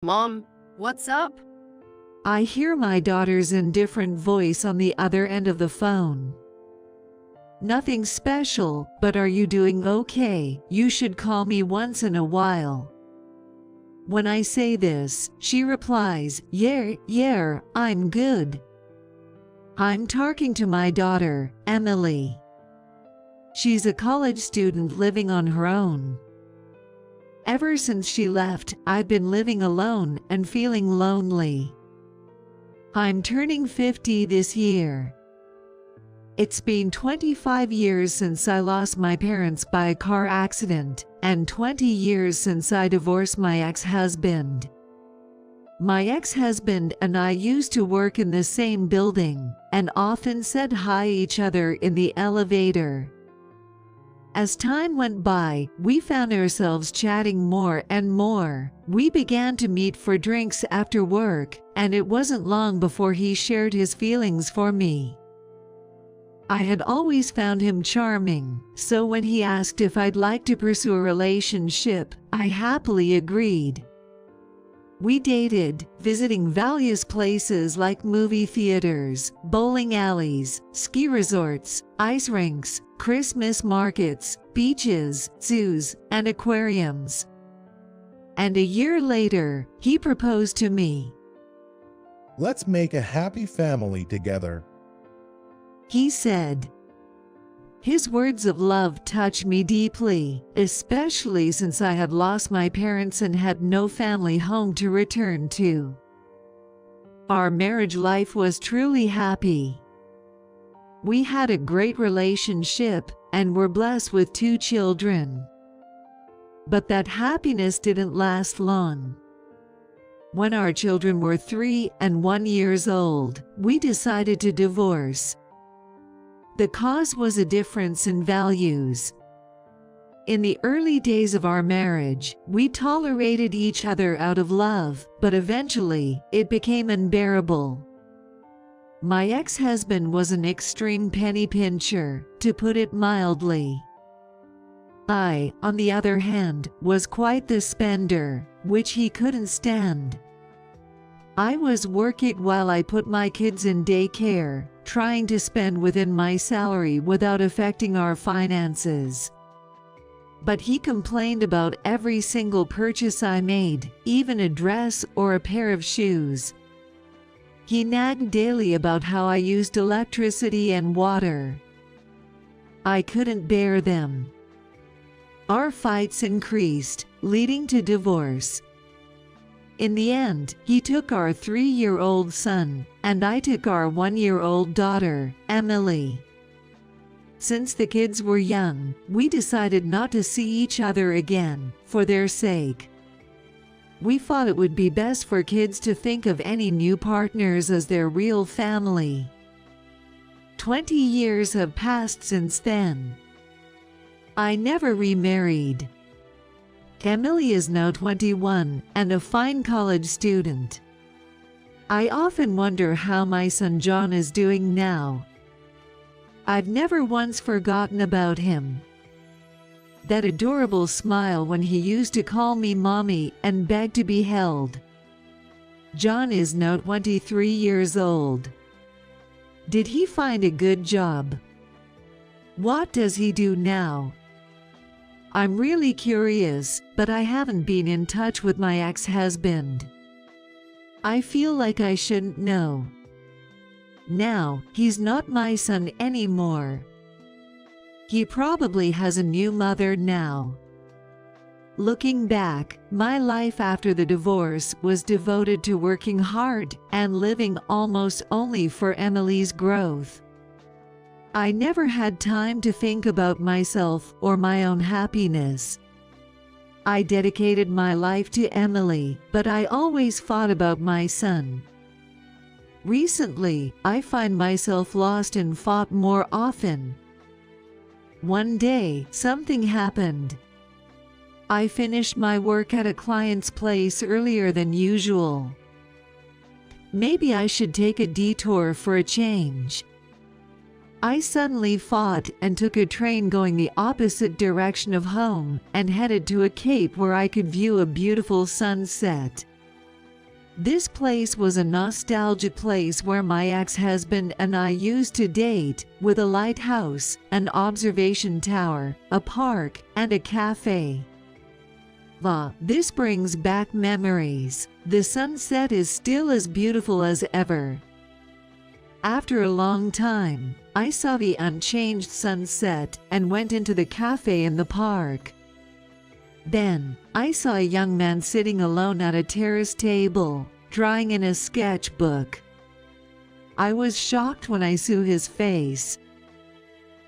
Mom, what's up? I hear my daughter's indifferent voice on the other end of the phone. Nothing special, but are you doing okay? You should call me once in a while. When I say this, she replies, yeah, I'm good. I'm talking to my daughter, Emily. She's a college student living on her own. Ever since she left, I've been living alone and feeling lonely. I'm turning 50 this year. It's been 25 years since I lost my parents by a car accident, and 20 years since I divorced my ex-husband. My ex-husband and I used to work in the same building, and often said hi to each other in the elevator. As time went by, we found ourselves chatting more and more. We began to meet for drinks after work, and it wasn't long before he shared his feelings for me. I had always found him charming, so when he asked if I'd like to pursue a relationship, I happily agreed. We dated, visiting various places like movie theaters, bowling alleys, ski resorts, ice rinks, Christmas markets, beaches, zoos, and aquariums. And a year later, he proposed to me. Let's make a happy family together, he said. His words of love touched me deeply, especially since I had lost my parents and had no family home to return to. Our marriage life was truly happy. We had a great relationship and were blessed with 2 children. But that happiness didn't last long. When our children were 3 and 1 years old, we decided to divorce. The cause was a difference in values. In the early days of our marriage, we tolerated each other out of love, but eventually, it became unbearable. My ex-husband was an extreme penny pincher, to put it mildly. I, on the other hand, was quite the spender, which he couldn't stand. I was working while I put my kids in daycare, trying to spend within my salary without affecting our finances. But he complained about every single purchase I made, even a dress or a pair of shoes. He nagged daily about how I used electricity and water. I couldn't bear them. Our fights increased, leading to divorce. In the end, he took our 3-year-old son, and I took our 1-year-old daughter, Emily. Since the kids were young, we decided not to see each other again, for their sake. We thought it would be best for kids to think of any new partners as their real family. 20 years have passed since then. I never remarried. Emily is now 21 and a fine college student. I often wonder how my son John is doing now. I've never once forgotten about him. That adorable smile when he used to call me mommy and beg to be held. John is now 23 years old. Did he find a good job? What does he do now? I'm really curious, but I haven't been in touch with my ex-husband. I feel like I shouldn't know. Now, he's not my son anymore. He probably has a new mother now. Looking back, my life after the divorce was devoted to working hard and living almost only for Emily's growth. I never had time to think about myself or my own happiness. I dedicated my life to Emily, but I always thought about my son. Recently, I find myself lost in thought more often. One day, something happened. I finished my work at a client's place earlier than usual. Maybe I should take a detour for a change. I suddenly thought and took a train going the opposite direction of home and headed to a cape where I could view a beautiful sunset. This place was a nostalgia place where my ex-husband and I used to date, with a lighthouse, an observation tower, a park, and a cafe. This brings back memories. The sunset is still as beautiful as ever. After a long time, I saw the unchanged sunset and went into the cafe in the park. Then, I saw a young man sitting alone at a terrace table, drawing in a sketchbook. I was shocked when I saw his face.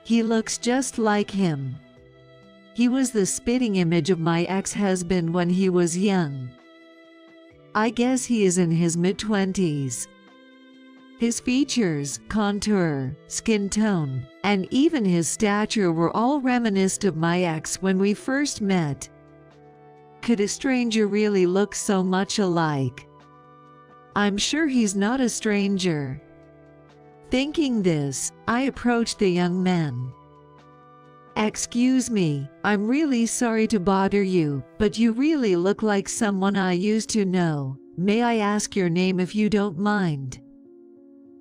He looks just like him. He was the spitting image of my ex-husband when he was young. I guess he is in his mid-20s. His features, contour, skin tone, and even his stature were all reminiscent of my ex when we first met. Could a stranger really look so much alike? I'm sure he's not a stranger. Thinking this, I approached the young man. "Excuse me, I'm really sorry to bother you, but you really look like someone I used to know. May I ask your name if you don't mind?"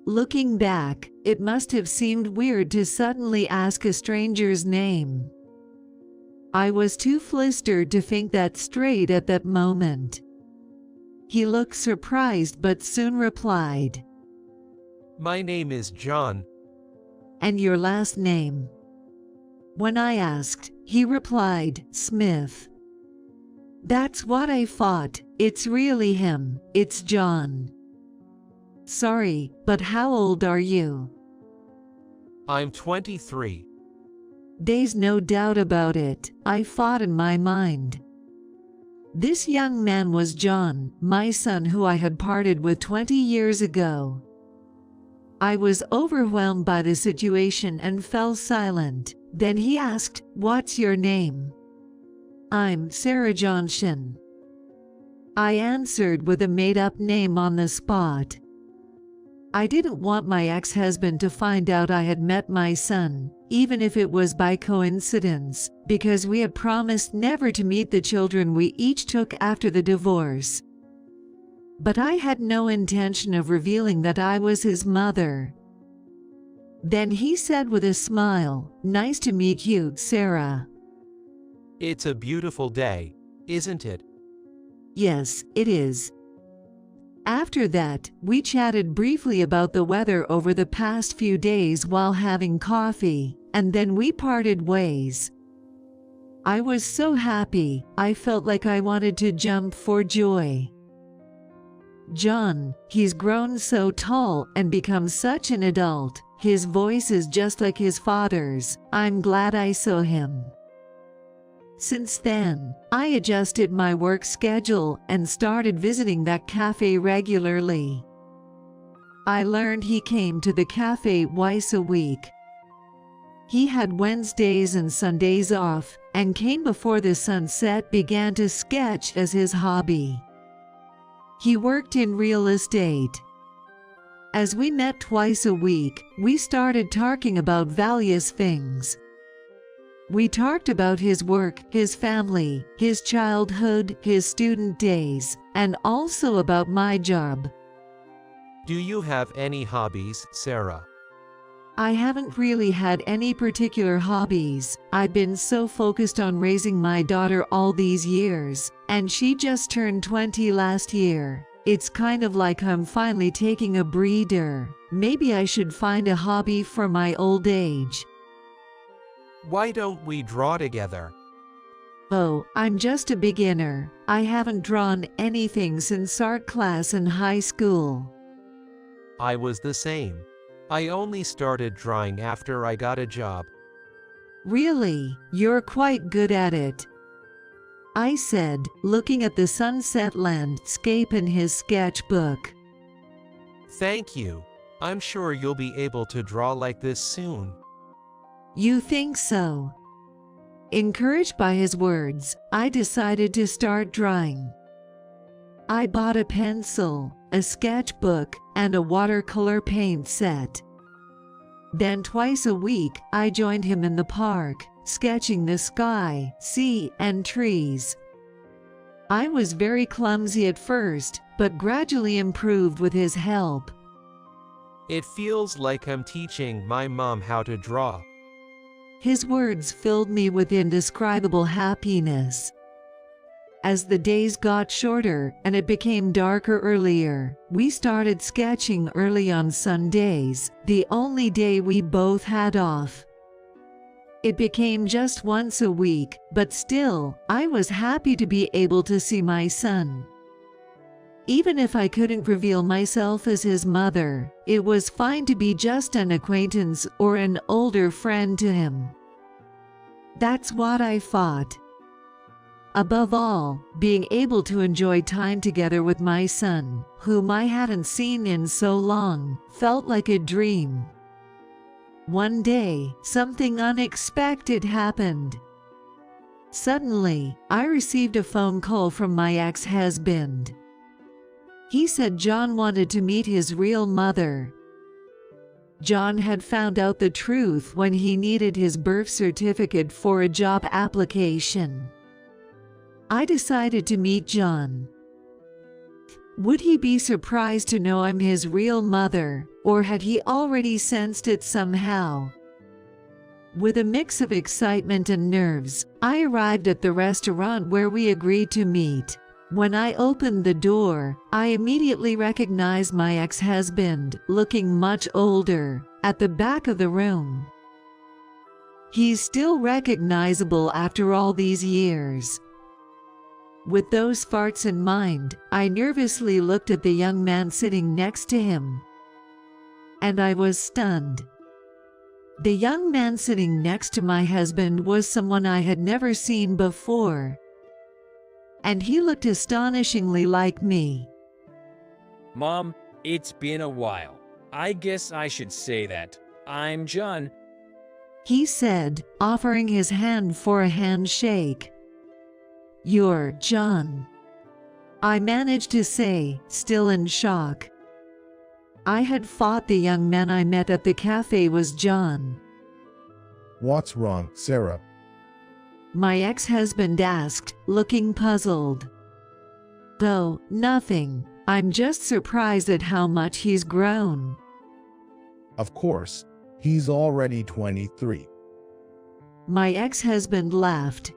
Looking back, it must have seemed weird to suddenly ask a stranger's name. I was too flustered to think that straight at that moment. He looked surprised but soon replied, "My name is John." "And your last name?" When I asked, he replied, "Smith." "That's what I thought. It's really him. It's John." "Sorry, but how old are you?" "I'm 23. There's no doubt about it, I thought in my mind. This young man was John, my son who I had parted with 20 years ago. I was overwhelmed by the situation and fell silent. Then he asked, "What's your name?" "I'm Sarah Johnson." I answered with a made-up name on the spot. I didn't want my ex-husband to find out I had met my son, even if it was by coincidence, because we had promised never to meet the children we each took after the divorce. But I had no intention of revealing that I was his mother. Then he said with a smile, "Nice to meet you, Sarah." It's a beautiful day, isn't it? "Yes, it is." After that, we chatted briefly about the weather over the past few days while having coffee, and then we parted ways. I was so happy, I felt like I wanted to jump for joy. John, he's grown so tall and become such an adult. His voice is just like his father's. I'm glad I saw him. Since then, I adjusted my work schedule and started visiting that cafe regularly. I learned he came to the cafe twice a week. He had Wednesdays and Sundays off and came before the sunset began to sketch as his hobby. He worked in real estate. As we met twice a week, we started talking about various things. We talked about his work, his family, his childhood, his student days, and also about my job. Do you have any hobbies, Sarah? I haven't really had any particular hobbies. I've been so focused on raising my daughter all these years, and she just turned 20 last year. It's kind of like I'm finally taking a breather. Maybe I should find a hobby for my old age. Why don't we draw together? Oh, I'm just a beginner. I haven't drawn anything since art class in high school. I was the same. I only started drawing after I got a job. Really? You're quite good at it, I said, looking at the sunset landscape in his sketchbook. Thank you. I'm sure you'll be able to draw like this soon. You think so? Encouraged by his words, I decided to start drawing. I bought a pencil, a sketchbook, and a watercolor paint set. Then twice a week, I joined him in the park, sketching the sky, sea, and trees. I was very clumsy at first, but gradually improved with his help. It feels like I'm teaching my mom how to draw. His words filled me with indescribable happiness. As the days got shorter and it became darker earlier, we started sketching early on Sundays, the only day we both had off. It became just once a week, but still, I was happy to be able to see my son. Even if I couldn't reveal myself as his mother, it was fine to be just an acquaintance or an older friend to him. That's what I thought. Above all, being able to enjoy time together with my son, whom I hadn't seen in so long, felt like a dream. One day, something unexpected happened. Suddenly, I received a phone call from my ex-husband. He said John wanted to meet his real mother. John had found out the truth when he needed his birth certificate for a job application. I decided to meet John. Would he be surprised to know I'm his real mother, or had he already sensed it somehow? With a mix of excitement and nerves, I arrived at the restaurant where we agreed to meet. When I opened the door, I immediately recognized my ex-husband, looking much older, at the back of the room. He's still recognizable after all these years. With those farts in mind, I nervously looked at the young man sitting next to him. And I was stunned. The young man sitting next to my husband was someone I had never seen before. And he looked astonishingly like me. Mom, it's been a while. I guess I should say that. I'm John. He said, offering his hand for a handshake. You're John. I managed to say, still in shock. I had thought the young man I met at the cafe was John. What's wrong, Sarah? My ex-husband asked, looking puzzled. Oh, nothing. I'm just surprised at how much he's grown. Of course, he's already 23. My ex-husband laughed.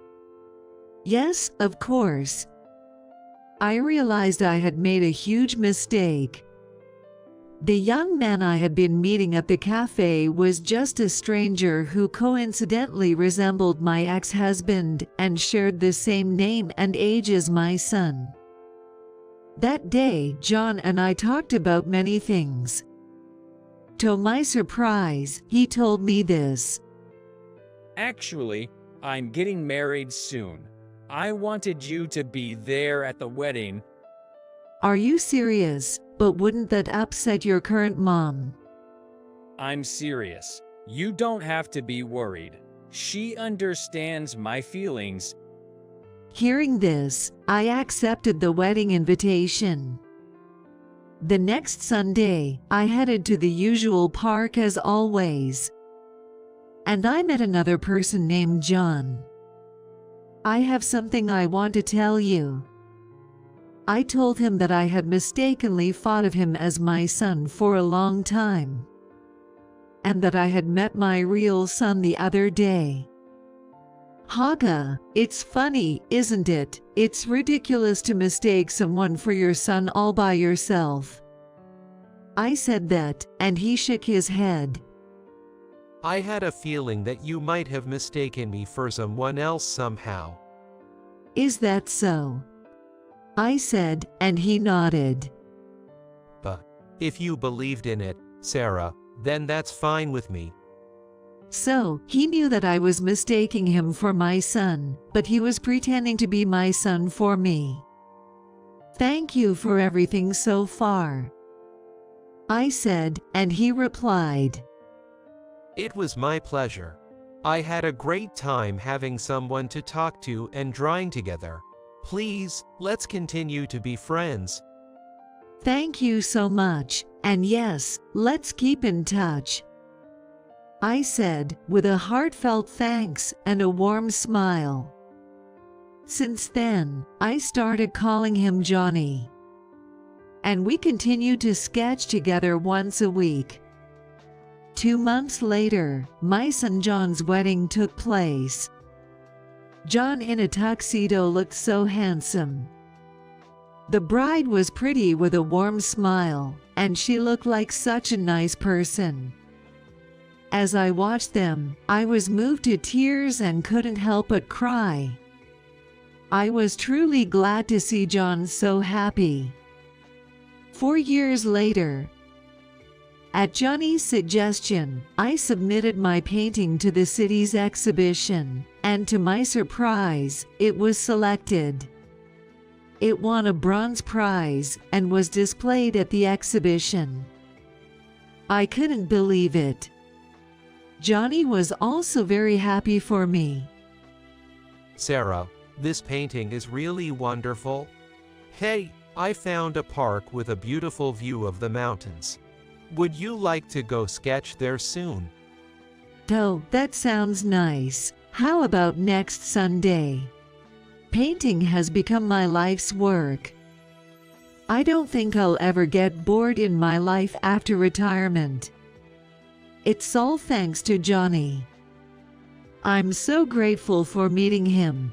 Yes, of course. I realized I had made a huge mistake. The young man I had been meeting at the cafe was just a stranger who coincidentally resembled my ex-husband and shared the same name and age as my son. That day, John and I talked about many things. To my surprise, he told me this. Actually, I'm getting married soon. I wanted you to be there at the wedding. Are you serious? But wouldn't that upset your current mom? I'm serious. You don't have to be worried. She understands my feelings. Hearing this, I accepted the wedding invitation. The next Sunday, I headed to the usual park as always. And I met another person named John. I have something I want to tell you. I told him that I had mistakenly thought of him as my son for a long time, and that I had met my real son the other day. Haga, it's funny, isn't it? It's ridiculous to mistake someone for your son all by yourself. I said that, and he shook his head. I had a feeling that you might have mistaken me for someone else somehow. Is that so? I said, and he nodded. But if you believed in it, Sarah, then that's fine with me. So, he knew that I was mistaking him for my son, but he was pretending to be my son for me. Thank you for everything so far, I said, and he replied. It was my pleasure. I had a great time having someone to talk to and drawing together. Please, let's continue to be friends. Thank you so much, and yes, let's keep in touch, I said, with a heartfelt thanks and a warm smile. Since then, I started calling him Johnny. and we continued to sketch together once a week. 2 months later, my son John's wedding took place. John in a tuxedo looked so handsome. The bride was pretty with a warm smile, and she looked like such a nice person. As I watched them, I was moved to tears and couldn't help but cry. I was truly glad to see John so happy. 4 years later, at Johnny's suggestion, I submitted my painting to the city's exhibition, and to my surprise, it was selected. It won a bronze prize and was displayed at the exhibition. I couldn't believe it. Johnny was also very happy for me. Sarah, this painting is really wonderful. Hey, I found a park with a beautiful view of the mountains. Would you like to go sketch there soon? Oh, that sounds nice. How about next Sunday? Painting has become my life's work. I don't think I'll ever get bored in my life after retirement. It's all thanks to Johnny. I'm so grateful for meeting him.